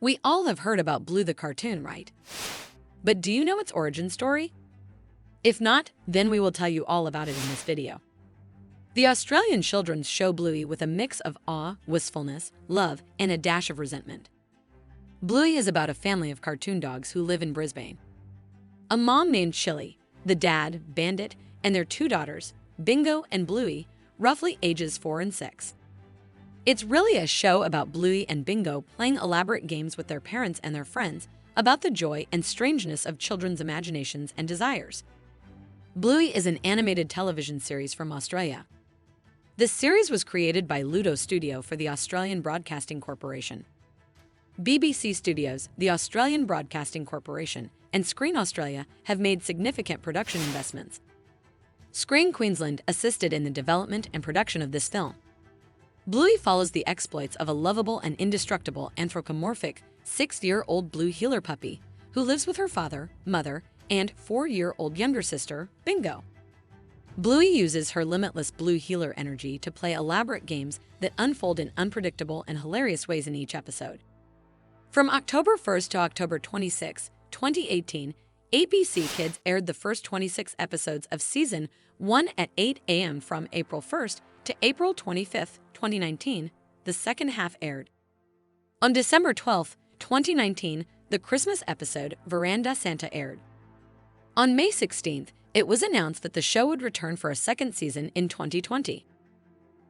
We all have heard about Blue the cartoon, right? But do you know its origin story? If not, then we will tell you all about it in this video. The Australian children's show Bluey with a mix of awe, wistfulness, love, and a dash of resentment. Bluey is about a family of cartoon dogs who live in Brisbane. A mom named Chili, the dad, Bandit, and their two daughters, Bingo and Bluey, roughly ages 4 and 6. It's really a show about Bluey and Bingo playing elaborate games with their parents and their friends about the joy and strangeness of children's imaginations and desires. Bluey is an animated television series from Australia. This series was created by Ludo Studio for the Australian Broadcasting Corporation. BBC Studios, the Australian Broadcasting Corporation, and Screen Australia have made significant production investments. Screen Queensland assisted in the development and production of this film. Bluey follows the exploits of a lovable and indestructible anthropomorphic 6-year-old blue heeler puppy who lives with her father, mother, and 4-year-old younger sister, Bingo. Bluey uses her limitless blue heeler energy to play elaborate games that unfold in unpredictable and hilarious ways in each episode. From October 1st to October 26, 2018, ABC Kids aired the first 26 episodes of Season 1 at 8 a.m. From April 1st to April 25, 2019, the second half aired. On December 12, 2019, the Christmas episode Veranda Santa aired. On May 16th, it was announced that the show would return for a second season in 2020.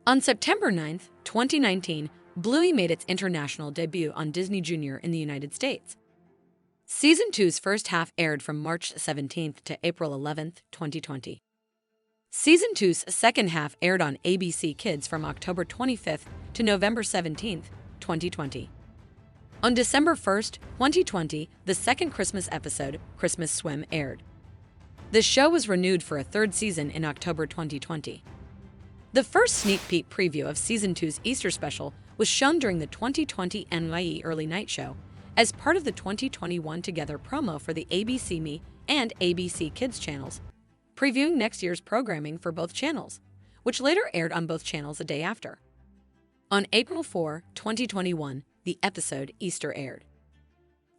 On September 9th, 2019, Bluey made its international debut on Disney Junior in the United States. Season 2's first half aired from March 17th to April 11th, 2020. Season 2's second half aired on ABC Kids from October 25th to November 17th, 2020. On December 1st, 2020, the second Christmas episode, Christmas Swim, aired. The show was renewed for a third season in October 2020. The first sneak peek preview of Season 2's Easter special was shown during the 2020 NYE Early Night Show as part of the 2021 Together promo for the ABC Me and ABC Kids channels, previewing next year's programming for both channels, which later aired on both channels a day after. On April 4, 2021, the episode Easter aired.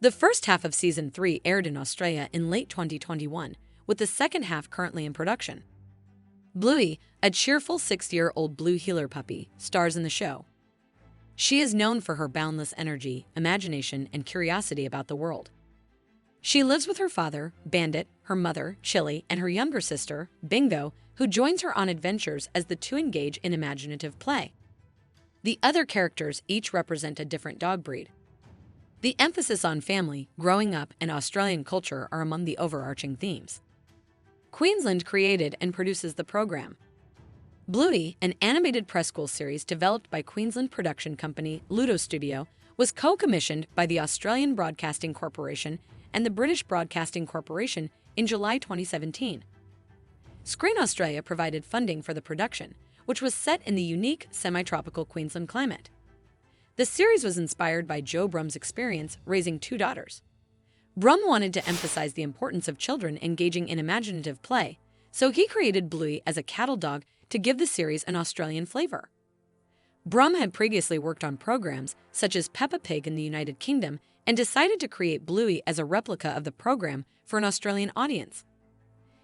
The first half of Season 3 aired in Australia in late 2021, with the second half currently in production. Bluey, a cheerful 6-year-old blue heeler puppy, stars in the show. She is known for her boundless energy, imagination, and curiosity about the world. She lives with her father, Bandit, her mother, Chili, and her younger sister, Bingo, who joins her on adventures as the two engage in imaginative play. The other characters each represent a different dog breed. The emphasis on family, growing up, and Australian culture are among the overarching themes. Queensland created and produces the program. Bluey, an animated preschool series developed by Queensland production company Ludo Studio, was co-commissioned by the Australian Broadcasting Corporation and the British Broadcasting Corporation in July 2017. Screen Australia provided funding for the production, which was set in the unique semi-tropical Queensland climate. The series was inspired by Joe Brum's experience raising two daughters. Brum wanted to emphasize the importance of children engaging in imaginative play, so he created Bluey as a cattle dog to give the series an Australian flavor. Brum had previously worked on programs such as Peppa Pig in the United Kingdom and decided to create Bluey as a replica of the program for an Australian audience.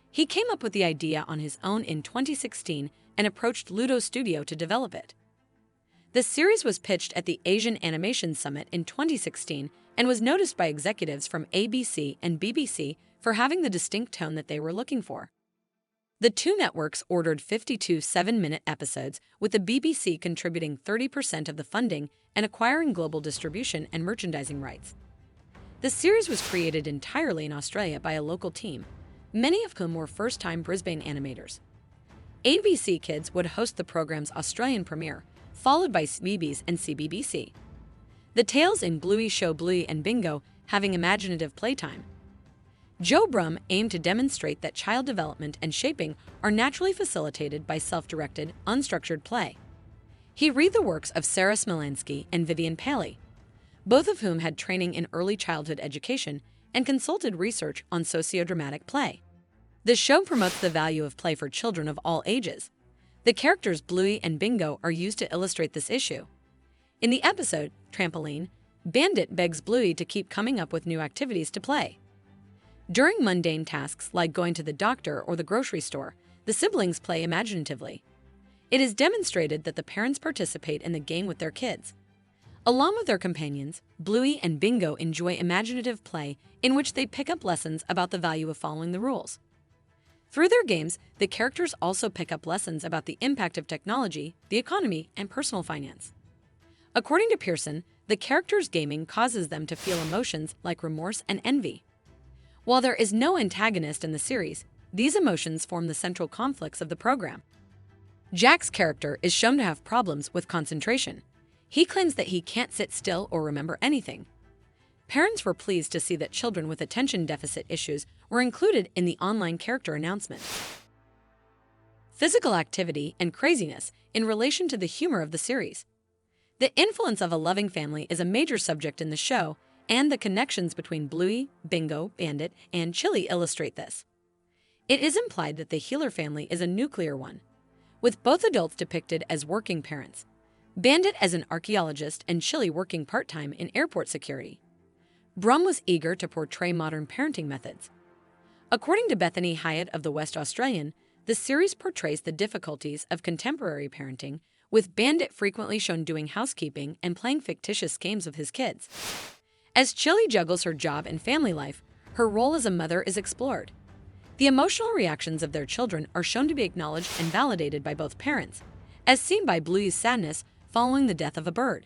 He came up with the idea on his own in 2016 and approached Ludo Studio to develop it. The series was pitched at the Asian Animation Summit in 2016 and was noticed by executives from ABC and BBC for having the distinct tone that they were looking for. The two networks ordered 52 7-minute episodes, with the BBC contributing 30% of the funding and acquiring global distribution and merchandising rights. The series was created entirely in Australia by a local team, many of whom were first-time Brisbane animators. ABC Kids would host the program's Australian premiere, followed by CBeebies and CBBC. The tales in Bluey show Bluey and Bingo having imaginative playtime. Joe Brum aimed to demonstrate that child development and shaping are naturally facilitated by self-directed, unstructured play. He read the works of Sarah Smilansky and Vivian Paley, both of whom had training in early childhood education and consulted research on sociodramatic play. The show promotes the value of play for children of all ages. The characters Bluey and Bingo are used to illustrate this issue. In the episode, Trampoline, Bandit begs Bluey to keep coming up with new activities to play. During mundane tasks like going to the doctor or the grocery store, the siblings play imaginatively. It is demonstrated that the parents participate in the game with their kids. Along with their companions, Bluey and Bingo enjoy imaginative play in which they pick up lessons about the value of following the rules. Through their games, the characters also pick up lessons about the impact of technology, the economy, and personal finance. According to Pearson, the characters' gaming causes them to feel emotions like remorse and envy. While there is no antagonist in the series, these emotions form the central conflicts of the program. Jack's character is shown to have problems with concentration. He claims that he can't sit still or remember anything. Parents were pleased to see that children with attention deficit issues were included in the online character announcement. Physical activity and craziness in relation to the humor of the series. The influence of a loving family is a major subject in the show, and the connections between Bluey, Bingo, Bandit, and Chili illustrate this. It is implied that the Healer family is a nuclear one, with both adults depicted as working parents, Bandit as an archaeologist and Chili working part-time in airport security. Brum was eager to portray modern parenting methods. According to Bethany Hyatt of the West Australian, the series portrays the difficulties of contemporary parenting, with Bandit frequently shown doing housekeeping and playing fictitious games with his kids. As Chili juggles her job and family life, her role as a mother is explored. The emotional reactions of their children are shown to be acknowledged and validated by both parents, as seen by Bluey's sadness following the death of a bird.